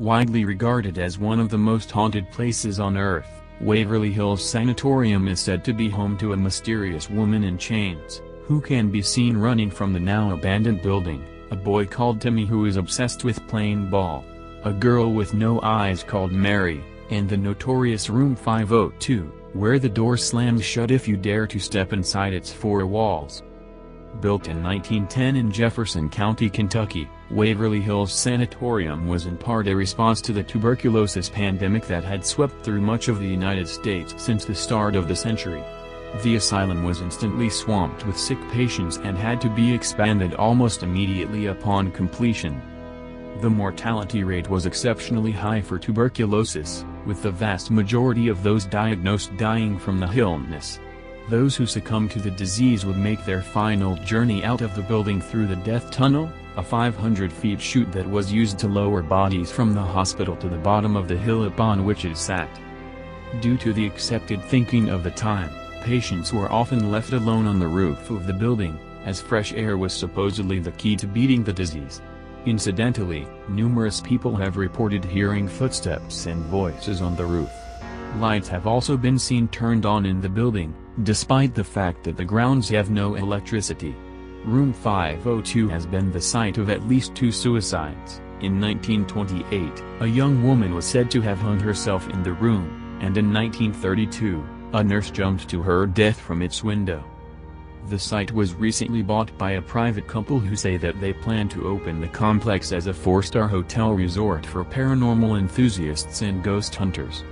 Widely regarded as one of the most haunted places on Earth, Waverly Hills Sanatorium is said to be home to a mysterious woman in chains, who can be seen running from the now-abandoned building, a boy called Timmy who is obsessed with playing ball, a girl with no eyes called Mary, and the notorious Room 502, where the door slams shut if you dare to step inside its four walls. Built in 1910 in Jefferson County, Kentucky, Waverly Hills Sanatorium was in part a response to the tuberculosis pandemic that had swept through much of the United States since the start of the century. The asylum was instantly swamped with sick patients and had to be expanded almost immediately upon completion. The mortality rate was exceptionally high for tuberculosis, with the vast majority of those diagnosed dying from the illness. Those who succumbed to the disease would make their final journey out of the building through the death tunnel, a 500-feet chute that was used to lower bodies from the hospital to the bottom of the hill upon which it sat. Due to the accepted thinking of the time, patients were often left alone on the roof of the building, as fresh air was supposedly the key to beating the disease. Incidentally, numerous people have reported hearing footsteps and voices on the roof. Lights have also been seen turned on in the building, despite the fact that the grounds have no electricity. Room 502 has been the site of at least 2 suicides. In 1928, a young woman was said to have hung herself in the room, and in 1932, a nurse jumped to her death from its window. The site was recently bought by a private couple who say that they plan to open the complex as a 4-star hotel resort for paranormal enthusiasts and ghost hunters.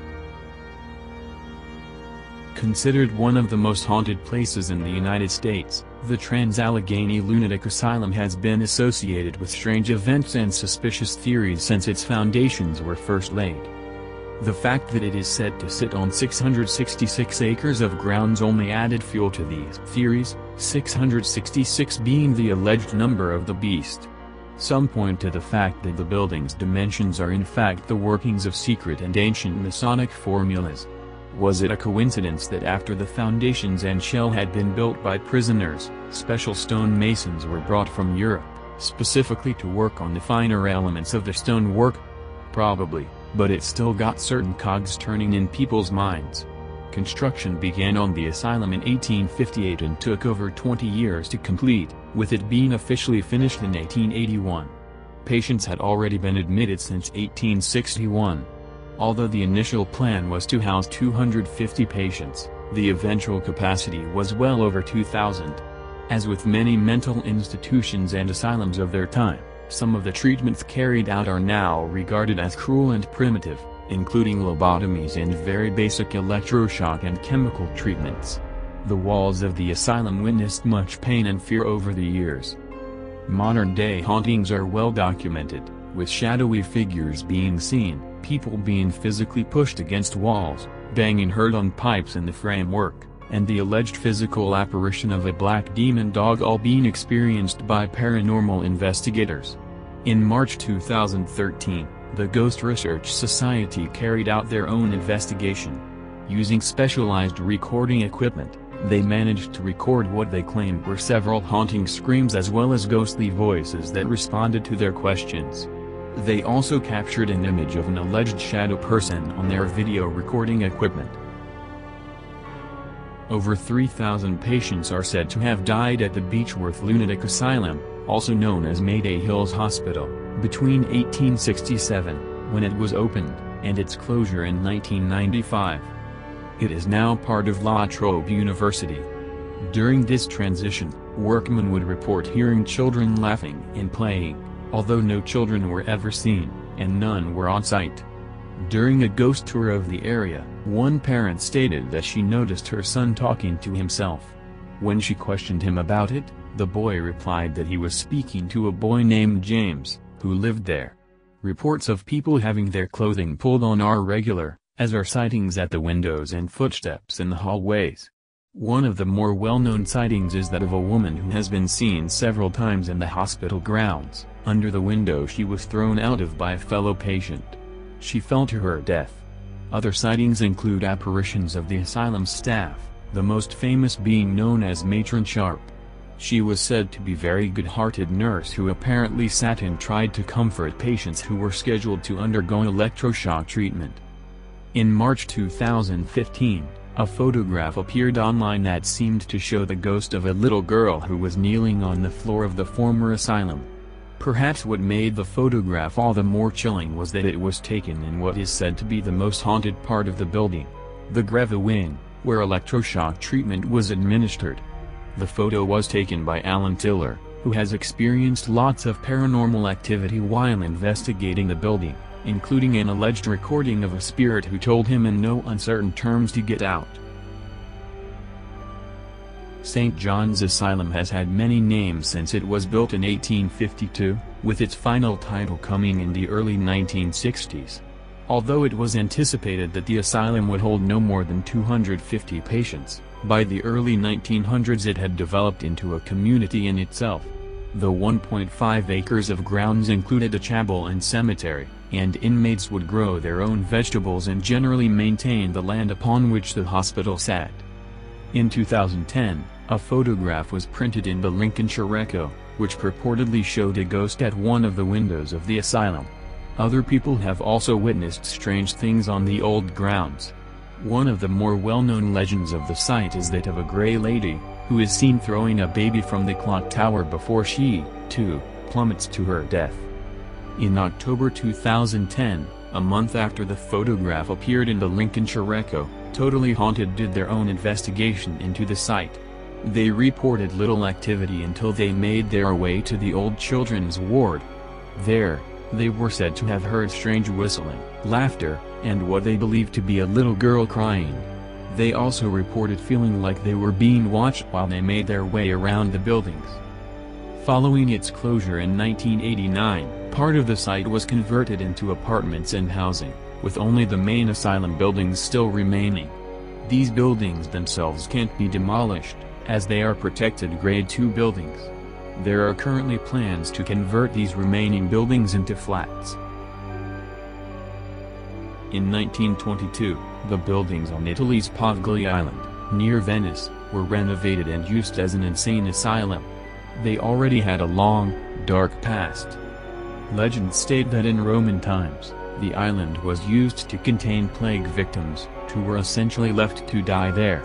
Considered one of the most haunted places in the United States, the TransAllegheny Lunatic Asylum has been associated with strange events and suspicious theories since its foundations were first laid. The fact that it is said to sit on 666 acres of grounds only added fuel to these theories, 666 being the alleged number of the beast. Some point to the fact that the building's dimensions are in fact the workings of secret and ancient Masonic formulas. Was it a coincidence that after the foundations and shell had been built by prisoners, special stone masons were brought from Europe, specifically to work on the finer elements of the stonework? Probably, but it still got certain cogs turning in people's minds. Construction began on the asylum in 1858 and took over 20 years to complete, with it being officially finished in 1881. Patients had already been admitted since 1861. Although the initial plan was to house 250 patients, the eventual capacity was well over 2,000. As with many mental institutions and asylums of their time, some of the treatments carried out are now regarded as cruel and primitive, including lobotomies and very basic electroshock and chemical treatments. The walls of the asylum witnessed much pain and fear over the years. Modern-day hauntings are well documented, with shadowy figures being seen, people being physically pushed against walls, banging heard on pipes in the framework, and the alleged physical apparition of a black demon dog all being experienced by paranormal investigators. In March 2013, the Ghost Research Society carried out their own investigation. Using specialized recording equipment, they managed to record what they claimed were several haunting screams as well as ghostly voices that responded to their questions. They also captured an image of an alleged shadow person on their video recording equipment. Over 3,000 patients are said to have died at the Beechworth Lunatic Asylum, also known as Mayday Hills Hospital, between 1867, when it was opened, and its closure in 1995. It is now part of La Trobe University. During this transition, workmen would report hearing children laughing and playing, although no children were ever seen, and none were on site. During a ghost tour of the area, one parent stated that she noticed her son talking to himself. When she questioned him about it, the boy replied that he was speaking to a boy named James, who lived there. Reports of people having their clothing pulled on are regular, as are sightings at the windows and footsteps in the hallways. One of the more well-known sightings is that of a woman who has been seen several times in the hospital grounds, under the window she was thrown out of by a fellow patient. She fell to her death. Other sightings include apparitions of the asylum staff, the most famous being known as Matron Sharp. She was said to be a very good-hearted nurse who apparently sat and tried to comfort patients who were scheduled to undergo electroshock treatment. In March 2015, a photograph appeared online that seemed to show the ghost of a little girl who was kneeling on the floor of the former asylum. Perhaps what made the photograph all the more chilling was that it was taken in what is said to be the most haunted part of the building, the Greva wing, where electroshock treatment was administered. The photo was taken by Alan Tiller, who has experienced lots of paranormal activity while investigating the building, including an alleged recording of a spirit who told him in no uncertain terms to get out. St. John's Asylum has had many names since it was built in 1852, with its final title coming in the early 1960s. Although it was anticipated that the asylum would hold no more than 250 patients, by the early 1900s it had developed into a community in itself. The 1.5 acres of grounds included a chapel and cemetery, and inmates would grow their own vegetables and generally maintain the land upon which the hospital sat. In 2010, a photograph was printed in the Lincolnshire Echo, which purportedly showed a ghost at one of the windows of the asylum. Other people have also witnessed strange things on the old grounds. One of the more well-known legends of the site is that of a gray lady, who is seen throwing a baby from the clock tower before she, too, plummets to her death. In October 2010, a month after the photograph appeared in the Lincolnshire Echo, Totally Haunted did their own investigation into the site. They reported little activity until they made their way to the old children's ward. There, they were said to have heard strange whistling, laughter, and what they believed to be a little girl crying. They also reported feeling like they were being watched while they made their way around the buildings. Following its closure in 1989, part of the site was converted into apartments and housing, with only the main asylum buildings still remaining. These buildings themselves can't be demolished, as they are protected Grade 2 buildings. There are currently plans to convert these remaining buildings into flats. In 1922, the buildings on Italy's Giglio Island, near Venice, were renovated and used as an insane asylum. They already had a long, dark past. Legends state that in Roman times, the island was used to contain plague victims, who were essentially left to die there.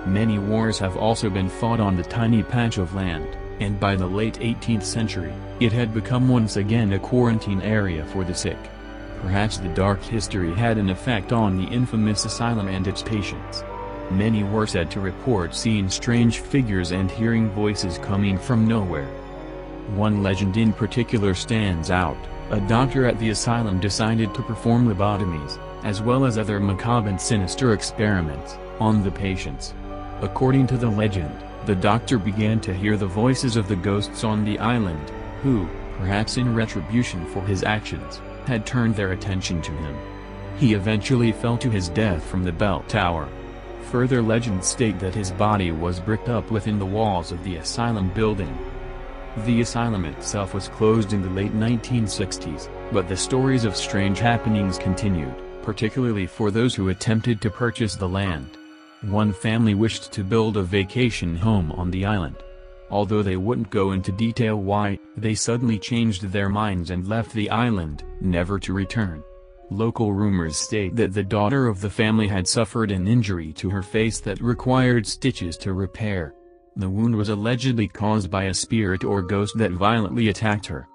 Many wars have also been fought on the tiny patch of land, and by the late 18th century, it had become once again a quarantine area for the sick. Perhaps the dark history had an effect on the infamous asylum and its patients. Many were said to report seeing strange figures and hearing voices coming from nowhere. One legend in particular stands out. A doctor at the asylum decided to perform lobotomies, as well as other macabre and sinister experiments, on the patients. According to the legend, the doctor began to hear the voices of the ghosts on the island, who, perhaps in retribution for his actions, had turned their attention to him. He eventually fell to his death from the bell tower. Further legends state that his body was bricked up within the walls of the asylum building. The asylum itself was closed in the late 1960s, but the stories of strange happenings continued, particularly for those who attempted to purchase the land. One family wished to build a vacation home on the island. Although they wouldn't go into detail why, they suddenly changed their minds and left the island, never to return. Local rumors state that the daughter of the family had suffered an injury to her face that required stitches to repair. The wound was allegedly caused by a spirit or ghost that violently attacked her.